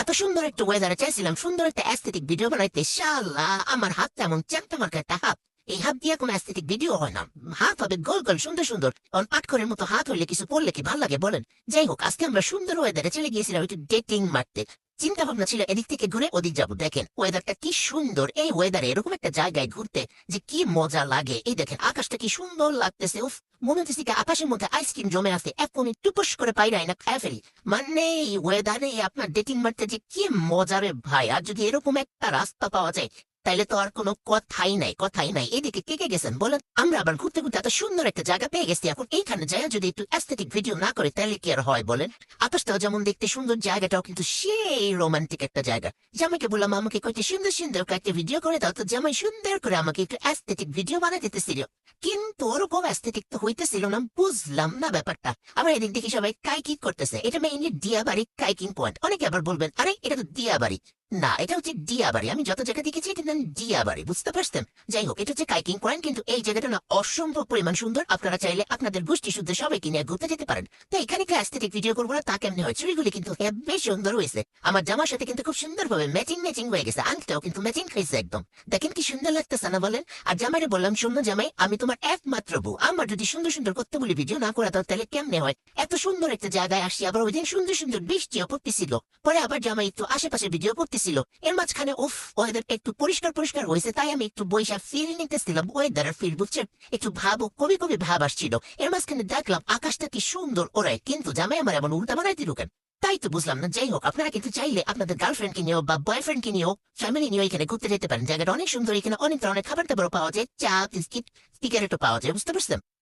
এত সুন্দর একটা ওয়েদারে চাইছিলাম সুন্দর একটা অ্যাস্থেটিক ভিডিও বানাইতে, শালা আমার হাত তেমন চ্যাংটা মার্কা একটা হাত। এই হাত দিয়ে কোনো অ্যাস্থেটিক ভিডিও হয় না। হাত হবে গোল গোল সুন্দর সুন্দর, কারণ পাটখরের মতো হাত হইলে কিছু পড়লে কি ভাল লাগে বলেন? যাই হোক, আজকে আমরা সুন্দর ওয়েদারে চলে গিয়েছিলাম একটু ডেটিং মারতে। চিন্তা ভাবনা ছিল এদিক থেকে ঘুরে ওদিক যাবো। দেখেন ওয়েদারটা কি সুন্দর, এই ওয়েদারে এরকম একটা জায়গায় ঘুরতে যে কি মজা লাগে। এই দেখেন আকাশটা কি সুন্দর লাগতেছে, উফ মনে হচ্ছে কি আকাশের মধ্যে আইসক্রিম জমে আছে, এখনই টুপুস করে পাইরাই না খায় ফেলি। মানে এই ওয়েদারে আপনার ডেটিং মারতে যে কি মজা রে ভাই। আর যদি এরকম একটা রাস্তা পাওয়া যায় তাইলে তো আর কোনো কথাই নাই। এদিকে কে কে গেছেন বলেন? আমরা আবার ঘুরতে ঘুরতে এত সুন্দর একটা জায়গা পেয়ে গেছি, এখন এইখানে যায় যদি একটু অ্যাস্থেটিক ভিডিও না করে তাহলে কি আর হয় বলেন? আকাশটাও যেমন দেখতে সুন্দর, জায়গাটাও কিন্তু সেই রোমান্টিক একটা জায়গা। জামাইকে বললাম আমাকে কয়েকটি সুন্দর সুন্দর কয়েকটি ভিডিও করে দাও, তো জামাই সুন্দর করে আমাকে একটু অ্যাস্থেটিক ভিডিও বানাই দিতেছিল। কিন্তু ওরকম অ্যাস্থেটিক তো হইতেছিল না, বুঝলাম না ব্যাপারটা। আবার এদিক দেখি সবাই কাইকিং করতেছে, এটা মেইনলি দিয়াবাড়ি কাইকিং পয়েন্ট। অনেকে আবার বলবেন আরে এটা তো দিয়াবাড়ি। না, এটা হচ্ছে দিয়াবাড়ি। আমি যত জায়গা দেখেছি এটা নাম দিয়াবাড়ি, বুঝতে পারছেন? যাই হোক, এটা হচ্ছে কাইকিং পয়েন্ট, কিন্তু এই জায়গাটা না অসম্ভব পরিমাণ সুন্দর। আপনারা চাইলে আপনাদের গোষ্ঠী শুদ্ধ সবাইকে নিয়ে ঘুরতে যেতে পারেন। তো এখানে কি অ্যাস্থেটিক ভিডিও করবো না তা কেমনি হয়? চুড়িগুলি কিন্তু বেশ সুন্দর হয়েছে, আমার জামার সাথে কিন্তু খুব সুন্দর ভাবে ম্যাচিং ম্যাচিং হয়ে গেছে। আংটাও কিন্তু ম্যাচিং খাইছে একদম। দেখেন কি সুন্দর লাগতেছে না বলেন? আর জামাইরে বললাম শূন্য জামাই, আমি তোমার একমাত্র বউ, আমার যদি সুন্দর সুন্দর করতে বলি ভিডিও না করা দাও তাহলে কেমনে হয়? এত সুন্দর একটা জায়গায় আসি, আবার ওই দিন সুন্দর সুন্দর বৃষ্টিও পড়তেছিল। পরে আবার জামাই একটু আশেপাশে ভিডিও করতেছিল, এর মাঝখানে উফ ওয়েদারটা একটু পরিষ্কার পরিষ্কার হয়েছে, তাই আমি একটু বৈশাখ ফিল নিতেছিলাম ওয়েদারের ফিল, বুঝছেন? একটু ভাবো কবি কবি ভাব আসছিল। এর মাঝখানে দেখলাম আকাশটা কি সুন্দর ওরাই, কিন্তু জামাই আমার এমন উল্টা বানাই দিল কেন? তাই তো বুঝলাম না। যাই হোক, আপনারা কিন্তু চাইলে আপনাদের গার্লফ্রেন্ডকে নিয়েও বা বয়ফ্রেন্ডকে নিয়েও ফ্যামিলি নিয়েও এখানে ঘুরতে যেতে পারেন। জায়গাটা অনেক সুন্দর, এখানে অনেক ধরনের খাবার দাবারও পাওয়া যায়, চা বিস্কিট সিগারেটও পাওয়া যায়, বুঝতে পারছেন?